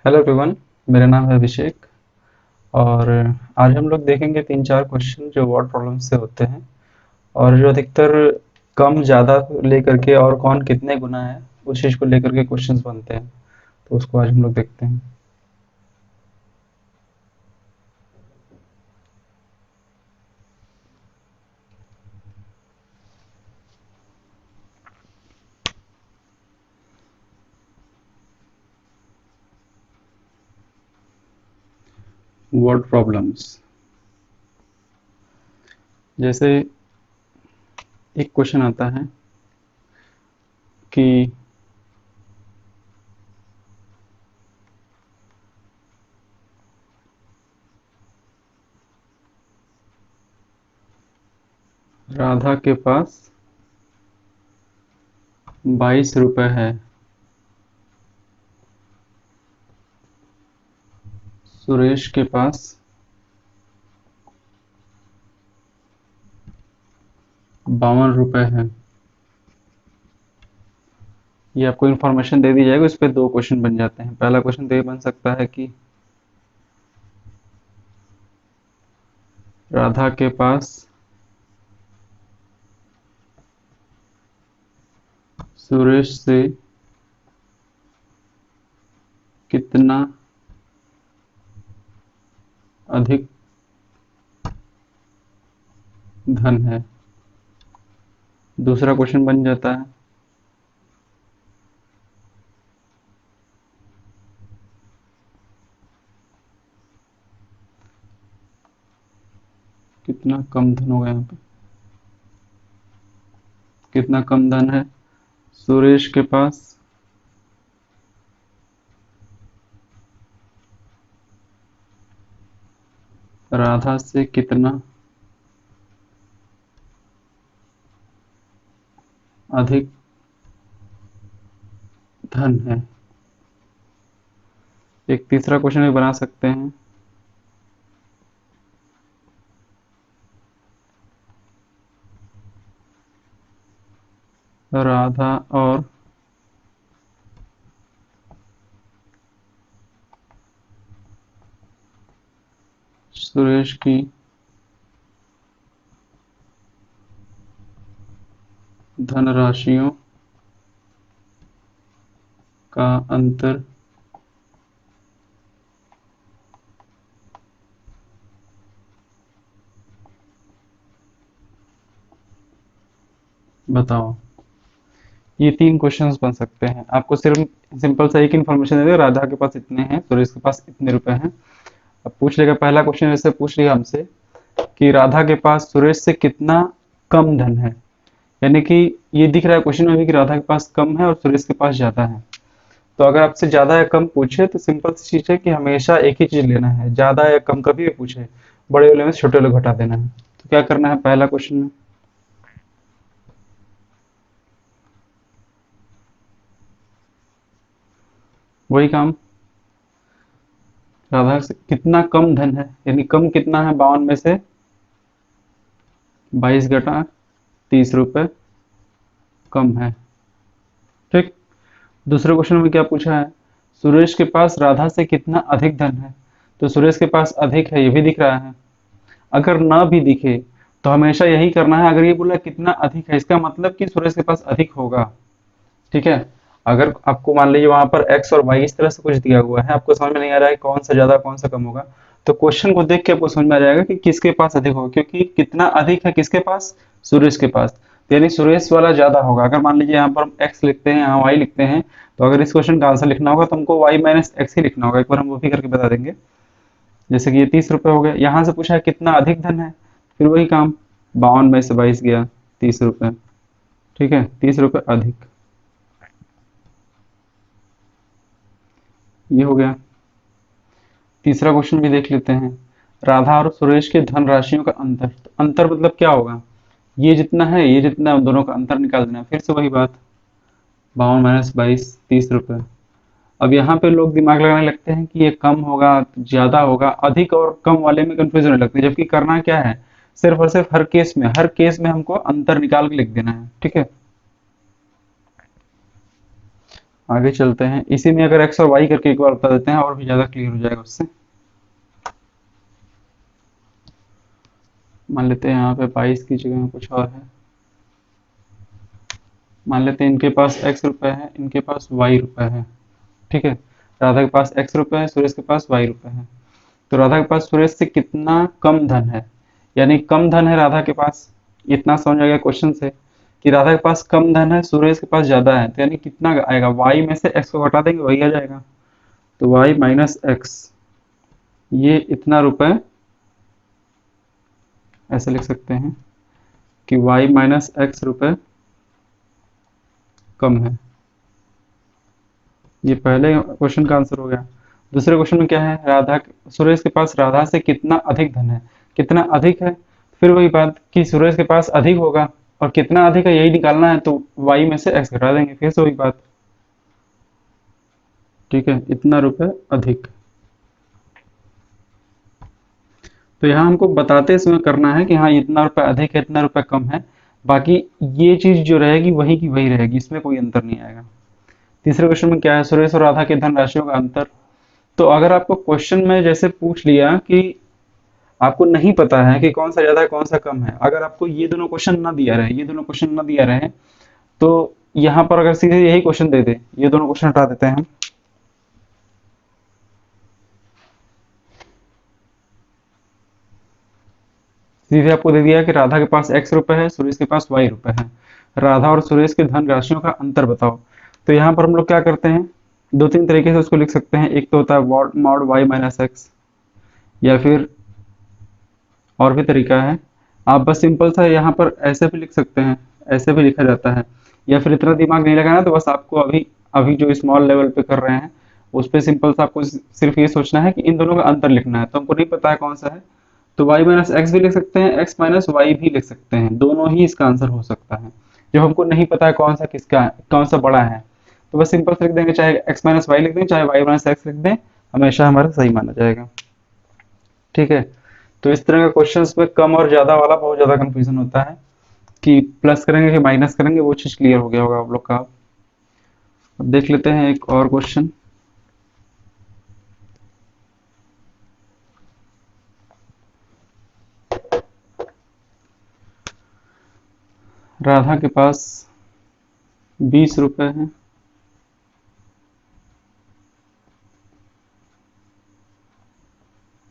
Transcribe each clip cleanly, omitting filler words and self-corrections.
Hello everyone. मेरा नाम है अभिषेक और आज हम लोग देखेंगे 3-4 क्वेश्चन जो वर्ड प्रॉब्लम से होते हैं और जो अधिकतर कम ज़्यादा लेकर के और कौन कितने गुना है उस चीज़ को लेकर के क्वेश्चंस बनते हैं। तो उसको आज हम लोग देखते हैं। वर्ड प्रॉब्लम्स जैसे एक क्वेश्चन आता है कि राधा के पास 22 रुपए है, सुरेश के पास 52 रुपए है। ये आपको इन्फॉर्मेशन दे दी जाएगी, उस पर दो क्वेश्चन बन जाते हैं। पहला क्वेश्चन तो ये बन सकता है कि राधा के पास सुरेश से कितना अधिक धन है। दूसरा क्वेश्चन बन जाता है कितना कम धन होगा, यहाँ पे कितना कम धन है। सुरेश के पास राधा से कितना अधिक धन है। एक तीसरा क्वेश्चन भी बना सकते हैं, राधा और सुरेश की धनराशियों का अंतर बताओ। ये तीन क्वेश्चंस बन सकते हैं। आपको सिर्फ सिंपल सा एक इन्फॉर्मेशन दे देगा, राधा के पास इतने हैं, सुरेश के पास इतने रुपए हैं। अब पूछ लेगा, पहला क्वेश्चन ऐसे पूछ लिया हमसे कि राधा के पास सुरेश से कितना कम धन है। यानी कि ये दिख रहा है क्वेश्चन में भी कि राधा के पास कम है और सुरेश के पास ज्यादा है। तो अगर आपसे ज्यादा या कम पूछे तो सिंपल सी चीज है कि हमेशा एक ही चीज लेना है, ज्यादा या कम कभी भी पूछे बड़े वाले में से छोटे वाले को घटा देना है। तो क्या करना है पहला क्वेश्चन में, वही काम, राधा से कितना कम धन है, यानी कम कितना है, 52 में से 22 घटा 30 रुपए कम है। ठीक। दूसरे क्वेश्चन में क्या पूछा है, सुरेश के पास राधा से कितना अधिक धन है। तो सुरेश के पास अधिक है, ये भी दिख रहा है। अगर ना भी दिखे तो हमेशा यही करना है, अगर ये बोला कितना अधिक है इसका मतलब कि सुरेश के पास अधिक होगा। ठीक है। अगर आपको मान लीजिए वहां पर एक्स और वाई इस तरह से कुछ दिया हुआ है, आपको समझ में नहीं आ रहा है कौन सा ज्यादा कौन सा कम होगा, तो क्वेश्चन को देख के आपको समझ में आ जाएगा कि किसके पास अधिक होगा, क्योंकि कितना अधिक है किसके पास, सुरेश के पास। तो यानी सुरेश वाला ज्यादा होगा। अगर मान लीजिए यहाँ पर हम एक्स लिखते हैं, यहाँ वाई लिखते हैं, तो अगर इस क्वेश्चन का आंसर लिखना होगा तो हमको वाई माइनस एक्स ही लिखना होगा। एक बार हम वो भी करके बता देंगे। जैसे कि ये 30 रुपए हो गए, यहाँ से पूछा है कितना अधिक धन है, फिर वही काम, 52 में से 22 गया, 30 रुपए। ठीक है, 30 रुपए अधिक, ये हो गया। तीसरा क्वेश्चन भी देख लेते हैं, राधा और सुरेश के धन राशियों का अंतर। तो अंतर मतलब क्या होगा, ये जितना है ये जितना है, उन दोनों का अंतर निकाल देना है। फिर से वही बात, 52 - 22 30 रुपए। अब यहाँ पे लोग दिमाग लगाने लगते हैं कि ये कम होगा ज्यादा होगा, अधिक और कम वाले में कंफ्यूजन होने लगती है, जबकि करना क्या है, सिर्फ और सिर्फ हर केस में हमको अंतर निकाल के लिख देना है। ठीक है। आगे चलते हैं, इसी में अगर x और y करके एक बार बता देते हैं और भी ज़्यादा क्लियर हो जाएगा उससे। मान लेते हैं यहाँ पे 22 की जगह कुछ और है। मान लेते हैं इनके पास x रुपए है, इनके पास y रुपए है। ठीक है, राधा के पास x रुपए है, सुरेश के पास y रुपए है। तो राधा के पास सुरेश से कितना कम धन है, यानी कम धन है राधा के पास। इतना समझ आ गया क्वेश्चन से कि राधा के पास कम धन है, सुरेश के पास ज्यादा है, तो यानी कितना आएगा, y में से x को घटा देंगे वही आ जाएगा। तो y माइनस एक्स, ये इतना रुपए ऐसे लिख सकते हैं कि y माइनस एक्स रुपए कम है। ये पहले क्वेश्चन का आंसर हो गया। दूसरे क्वेश्चन में क्या है, सुरेश के पास राधा से कितना अधिक धन है। कितना अधिक है, फिर वही बात कि सुरेश के पास अधिक होगा और कितना अधिक है यही निकालना है, तो y में से x घटा देंगे, फिर से वही बात। ठीक है, इतना रुपए अधिक। तो यहाँ हमको बताते समय करना है कि हाँ इतना रुपए अधिक है, इतना रुपए कम है। बाकी ये चीज जो रहेगी वही की वही रहेगी, इसमें कोई अंतर नहीं आएगा। तीसरे क्वेश्चन में क्या है, सुरेश और राधा के धन राशियों का अंतर। तो अगर आपको क्वेश्चन में जैसे पूछ लिया कि आपको नहीं पता है कि कौन सा ज्यादा है कौन सा कम है, अगर आपको ये दोनों क्वेश्चन ना दिया रहे, ये दोनों क्वेश्चन ना दिया रहे, तो यहाँ पर अगर सीधे यही क्वेश्चन दे दे, ये दोनों क्वेश्चन हटा देते हैं हम। सीधे आपको दे दिया कि राधा के पास x रुपए है, सुरेश के पास y रुपए है। राधा और सुरेश के धन राशियों का अंतर बताओ। तो यहाँ पर हम लोग क्या करते हैं, दो तीन तरीके से उसको लिख सकते हैं। एक तो होता है मॉड y माइनस एक्स, या फिर और भी तरीका है, आप बस सिंपल सा यहाँ पर ऐसे भी लिख सकते हैं, ऐसे भी लिखा जाता है। या फिर इतना दिमाग नहीं लगाना, तो बस आपको अभी अभी जो स्मॉल लेवल पे कर रहे हैं उस पे सिंपल सा आपको सिर्फ ये सोचना है कि इन दोनों का अंतर लिखना है। तो हमको नहीं पता है कौन सा है, तो y माइनस एक्स भी लिख सकते हैं, x माइनस वाई भी लिख सकते हैं, दोनों ही इसका आंसर हो सकता है। जब हमको नहीं पता है कौन सा किसका है, कौन सा बड़ा है, तो बस सिंपल से लिख देंगे, चाहे x माइनस वाई लिख दें चाहे y माइनस एक्स लिख दें, हमेशा हमारा सही माना जाएगा। ठीक है, तो इस तरह का क्वेश्चंस में कम और ज्यादा वाला बहुत ज्यादा कंफ्यूजन होता है कि प्लस करेंगे कि माइनस करेंगे, वो चीज क्लियर हो गया होगा आप लोग का। अब देख लेते हैं एक और क्वेश्चन। राधा के पास 20 रुपए हैं,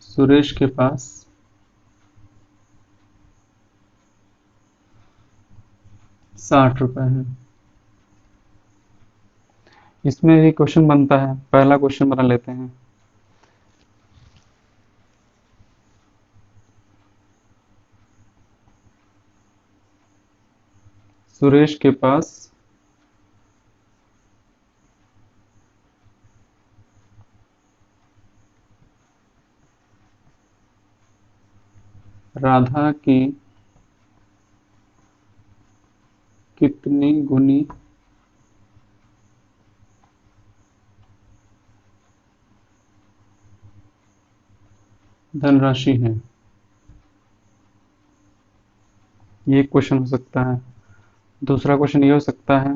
सुरेश के पास 60 रुपए हैं। इसमें भी क्वेश्चन बनता है, पहला क्वेश्चन बना लेते हैं। सुरेश के पास राधा की कितनी गुनी धनराशि है। ये क्वेश्चन हो सकता है। दूसरा क्वेश्चन ये हो सकता है,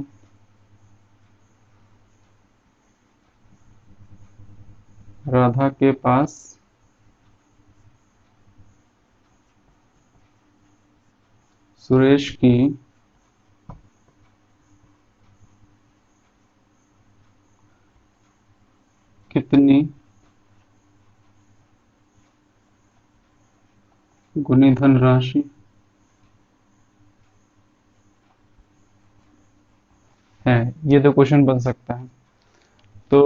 राधा के पास सुरेश की कितनी गुनी धनराशि है। ये तो क्वेश्चन बन सकता है। तो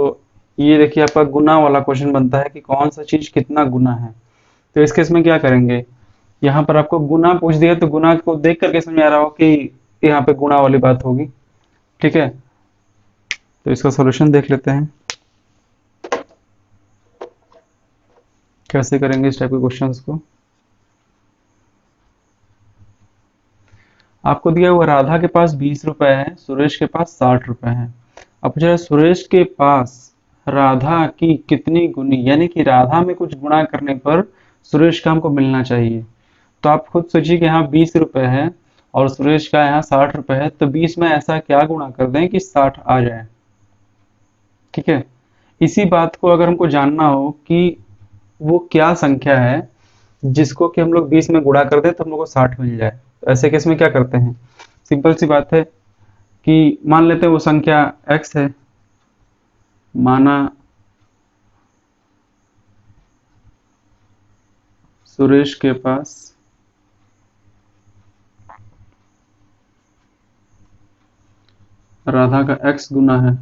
ये देखिए आपका गुना वाला क्वेश्चन बनता है कि कौन सा चीज कितना गुना है। तो इस केस में क्या करेंगे, यहाँ पर आपको गुना पूछ दिया तो गुना को देख करके समझ आ रहा हो कि यहाँ पे गुना वाली बात होगी। ठीक है, तो इसका सॉल्यूशन देख लेते हैं कैसे करेंगे इस टाइप के क्वेश्चंस को। आपको दिया हुआ राधा के पास 20 रुपए है, सुरेश के पास 60 रुपए है। अब पूछा है सुरेश के पास राधा की कितनी गुनी, यानी कि राधा में कुछ गुणा करने पर सुरेश का हमको मिलना चाहिए। तो आप खुद सोचिए कि यहाँ 20 रुपए है और सुरेश का यहाँ 60 रुपए है, तो 20 में ऐसा क्या गुणा कर दें कि 60 आ जाए। ठीक है। इसी बात को अगर हमको जानना हो कि वो क्या संख्या है जिसको कि हम लोग 20 में गुणा कर दें तो हम लोग को 60 मिल जाए, तो ऐसे केस में क्या करते हैं? सिंपल सी बात है कि मान लेते हैं वो संख्या x है, माना सुरेश के पास राधा का x गुना है।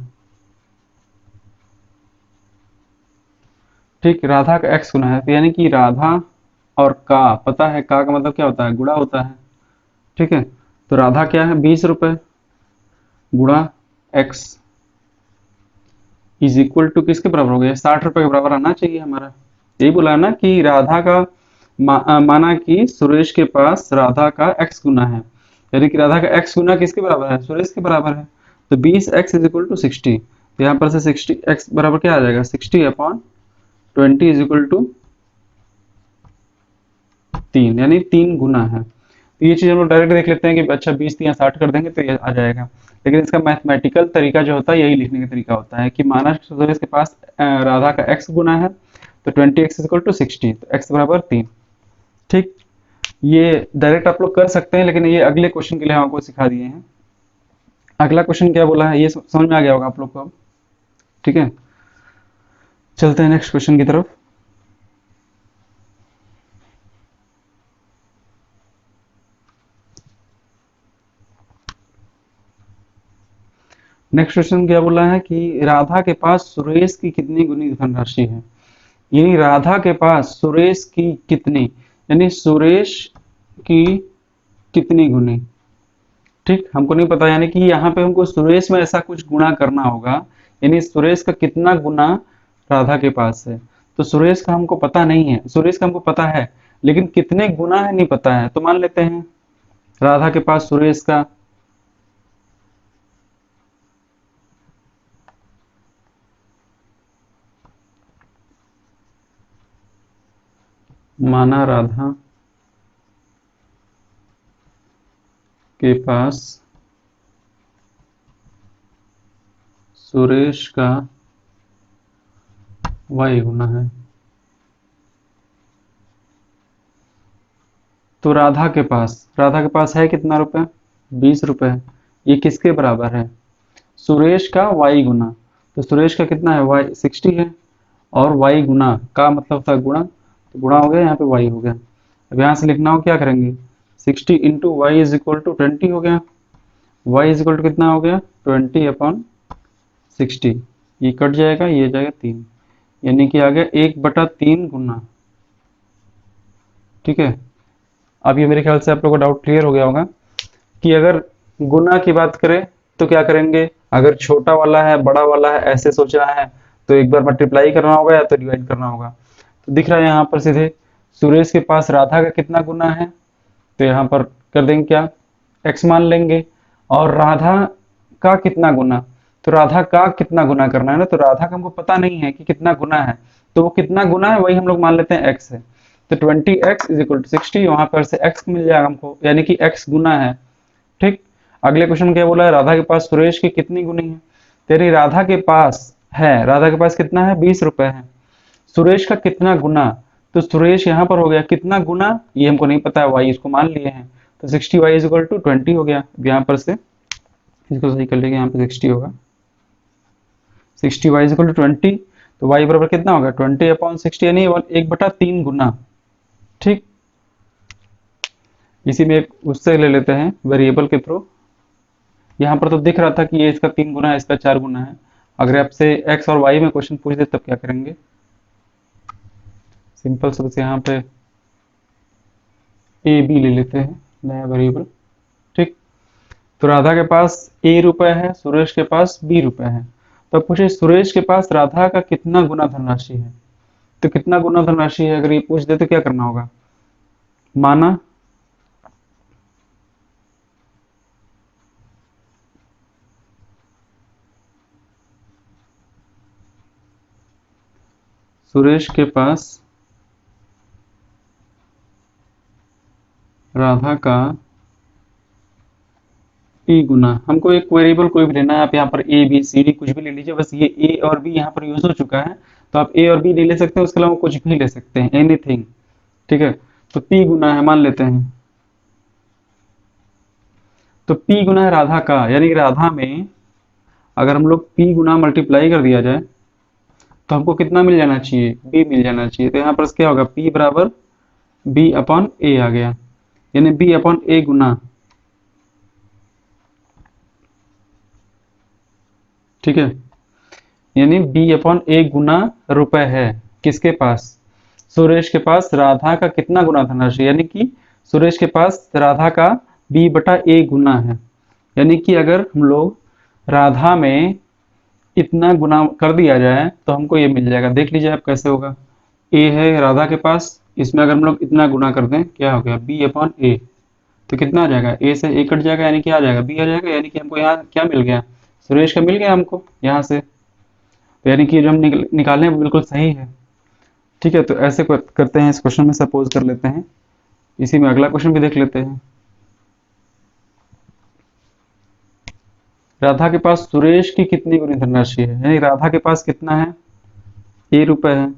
ठीक, राधा का x गुना है, तो यानी कि राधा और का पता है, का मतलब क्या होता है? गुणा होता है। ठीक है, तो राधा क्या है? 20 रुपए गुणा x इज इक्वल टू किसके बराबर हो गया? 60 रुपए के बराबर आना चाहिए हमारा। यही बोला है ना कि राधा का माना कि सुरेश के पास राधा का x गुना है, यानी कि राधा का x गुना किसके बराबर है? सुरेश के बराबर है। तो 20x इज इक्वल टू 60, तो यहाँ पर से 60x बराबर क्या आ जाएगा? 60/20 इज इक्वल टू 3, यानी 3 गुना है। तो ये चीज हम लोग डायरेक्ट देख लेते हैं कि अच्छा 20 या 60 कर देंगे तो ये आ जाएगा, लेकिन इसका मैथमेटिकल तरीका जो होता है यही लिखने का तरीका होता है कि माना सुरेश के पास राधा का x गुना है, तो 20x इक्वल टू 60, तो x बराबर 3। ठीक, ये डायरेक्ट आप लोग कर सकते हैं, लेकिन ये अगले क्वेश्चन के लिए हम आपको सिखा दिए हैं। अगला क्वेश्चन क्या बोला है ये समझ में आ गया होगा आप लोग को अब। ठीक है, चलते हैं नेक्स्ट क्वेश्चन की तरफ। नेक्स्ट क्वेश्चन क्या बोला है कि राधा के पास सुरेश की कितनी गुनी धनराशि है, यानी राधा के पास सुरेश की कितनी, यानी सुरेश की कितनी गुनी। ठीक, हमको नहीं पता, यानी कि यहाँ पे हमको सुरेश में ऐसा कुछ गुणा करना होगा, यानी सुरेश का कितना गुना राधा के पास है। तो सुरेश का हमको पता नहीं है, सुरेश का हमको पता है लेकिन कितने गुना है नहीं पता है। तो मान लेते हैं राधा के पास सुरेश का माना राधा के पास सुरेश का y गुना है, तो राधा के पास है कितना रुपए? 20 रुपए। ये किसके बराबर है? सुरेश का y गुना। तो सुरेश का कितना है? y 60 है, और y गुना का मतलब था गुणा, तो गुणा हो गया, यहाँ पे y हो गया। अब यहाँ से लिखना हो क्या करेंगे? 60 into Y is equal to 20 हो गया। y इज इक्वल टू कितना हो गया? 20/60। ये कट जाएगा, ये जाएगा 3, यानी कि आ गया 1/3 गुना। ठीक है, अब ये मेरे ख्याल से आप लोगों को डाउट क्लियर हो गया होगा कि अगर गुना की बात करें तो क्या करेंगे? अगर छोटा वाला है बड़ा वाला है ऐसे सोचना है तो एक बार मल्टीप्लाई करना होगा या तो डिवाइड करना होगा। तो दिख रहा है यहाँ पर सीधे सुरेश के पास राधा का कितना गुना है, तो यहाँ पर कर देंगे क्या? x मान लेंगे, और राधा का कितना गुना, तो राधा का कितना गुना करना है ना, तो राधा का हमको पता नहीं है कि कितना गुना है, तो वो कितना गुना है वही हम लोग मान लेते हैं x है। तो 20x इज इक्वल टू 60, वहां पर से x मिल जाएगा हमको, यानी कि x गुना है। ठीक, अगले क्वेश्चन क्या बोला है? राधा के पास सुरेश की कितनी गुनी है। तेरी राधा के पास है, राधा के पास कितना है? 20 रुपए है। सुरेश का कितना गुना, तो सुरेश यहाँ पर हो गया कितना गुना, ये हमको नहीं पता है, y इसको मान लिए हैं, तो 60y इज इक्वल टू 20 हो गया। अब यहाँ पर से इसको सही कर लेंगे, यहाँ पे 60 होगा, 60y इज इक्वल टू 20, तो y बराबर कितना होगा? 20/60, यानी 1/3 गुना। ठीक, इसी में एक उससे ले लेते हैं वेरिएबल के थ्रू। यहाँ पर तो दिख रहा था कि ये इसका 3 गुना है, इसका 4 गुना है। अगर आपसे x और y में क्वेश्चन पूछ दे तब क्या करेंगे? सिंपल से बस यहाँ पे ए बी ले लेते हैं नया वेरिएबल। ठीक, तो राधा के पास a रुपए है, सुरेश के पास b रुपए है। तो पूछे सुरेश के पास राधा का कितना गुना धनराशि है, तो कितना गुना धनराशि है अगर ये पूछ दे तो क्या करना होगा? माना सुरेश के पास राधा का पी गुना, हमको एक वेरिएबल कोई भी लेना है, आप यहाँ पर ए बी सी डी कुछ भी ले लीजिए, बस ये ए और बी यहाँ पर यूज हो चुका है, तो आप ए और बी नहीं ले सकते, उसके अलावा कुछ भी ले सकते हैं, एनीथिंग। ठीक है, तो पी गुना है, मान लेते हैं, तो पी गुना है राधा का, यानी कि राधा में अगर हम लोग पी गुना मल्टीप्लाई कर दिया जाए तो हमको कितना मिल जाना चाहिए, बी मिल जाना चाहिए। तो यहाँ पर क्या होगा, पी बराबर बी अपॉन ए आ गया, यानी बी अपॉन ए गुना। ठीक है, यानी बी अपॉन ए गुना रुपए है, किसके पास, सुरेश के पास राधा का कितना गुना धनराशि, यानी कि सुरेश के पास राधा का बी बटा ए गुना है, यानी कि अगर हम लोग राधा में इतना गुना कर दिया जाए तो हमको ये मिल जाएगा। देख लीजिए आप कैसे होगा, ए है राधा के पास, इसमें अगर हम लोग इतना गुना कर दें, क्या हो गया, बी अपॉन ए, तो कितना आ जाएगा, ए से ए कट जाएगा, यानी कि आ जाएगा बी आ जाएगा, यानी कि हमको यहाँ क्या मिल गया, सुरेश का मिल गया हमको यहाँ से, तो यानी कि जो हम निकाले हैं वो बिल्कुल सही है। ठीक है, तो ऐसे करते हैं, इस क्वेश्चन में सपोज कर लेते हैं, इसी में अगला क्वेश्चन भी देख लेते हैं। राधा के पास सुरेश की कितनी गुनी धनराशि है, यानी राधा के पास कितना है, ए रुपए है,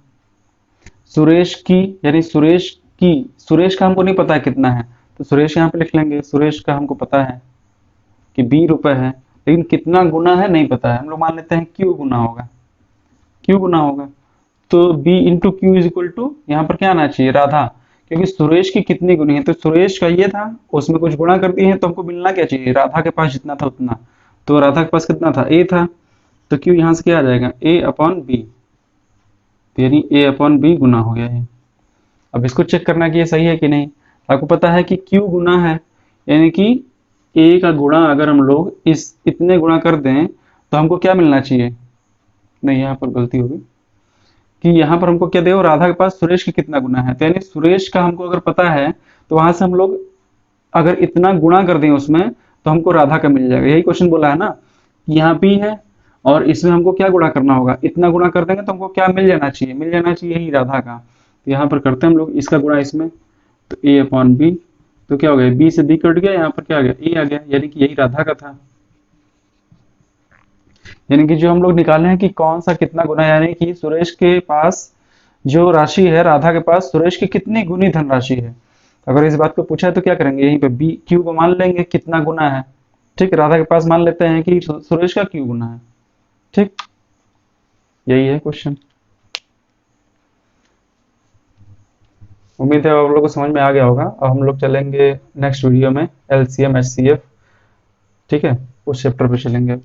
सुरेश की, यानी सुरेश की, सुरेश का हमको नहीं पता है कितना है, तो सुरेश यहाँ पे लिख लेंगे, सुरेश का हमको पता है कि बी रुपए है, लेकिन कितना गुना है नहीं पता है, हम लोग मान लेते हैं क्यू गुना होगा, क्यू गुना होगा, तो b into Q is equal to, यहाँ पर क्या आना चाहिए, राधा, क्योंकि सुरेश की कितनी गुनी है, तो सुरेश का ये था, उसमें कुछ गुणा कर दिए हैं, तो हमको मिलना क्या चाहिए, राधा के पास जितना था उतना, तो राधा के पास कितना था, a था, तो क्यू यहाँ से क्या आ जाएगा, a अपॉन बी, यानी a अपॉन बी गुना हो गया है। अब इसको चेक करना कि ये सही है कि नहीं, आपको पता है कि q गुना है, यानी कि a का गुणा अगर हम लोग इस इतने गुणा कर दें तो हमको क्या मिलना चाहिए, नहीं यहाँ पर गलती होगी, कि यहाँ पर हमको क्या देगा, राधा के पास सुरेश की कितना गुना है, तो यानी सुरेश का हमको अगर पता है तो वहां से हम लोग अगर इतना गुणा कर दें उसमें तो हमको राधा का मिल जाएगा, यही क्वेश्चन बोला है ना, यहाँ पी है और इसमें हमको क्या गुणा करना होगा, इतना गुणा कर देंगे तो हमको क्या मिल जाना चाहिए, मिल जाना चाहिए यही राधा का, तो यहाँ पर करते हैं हम लोग इसका गुणा इसमें, तो ए अपॉन बी, तो क्या हो गया, बी से बी कट गया, यहाँ पर क्या आ गया, ए आ गया, यानी कि यही राधा का था। यानी कि जो हम लोग निकाले हैं कि कौन सा कितना गुना, यानी कि सुरेश के पास जो राशि है, राधा के पास सुरेश की कितनी गुनी धनराशि है, अगर इस बात को पूछा है तो क्या करेंगे, यहीं पे बी क्यू को मान लेंगे कितना गुना है, ठीक, राधा के पास मान लेते हैं कि सुरेश का क्यू गुना है। ठीक, यही है क्वेश्चन। उम्मीद है आप लोगों को समझ में आ गया होगा। अब हम लोग चलेंगे नेक्स्ट वीडियो में एलसीएम एचसीएफ, ठीक है, उस चैप्टर पे चलेंगे।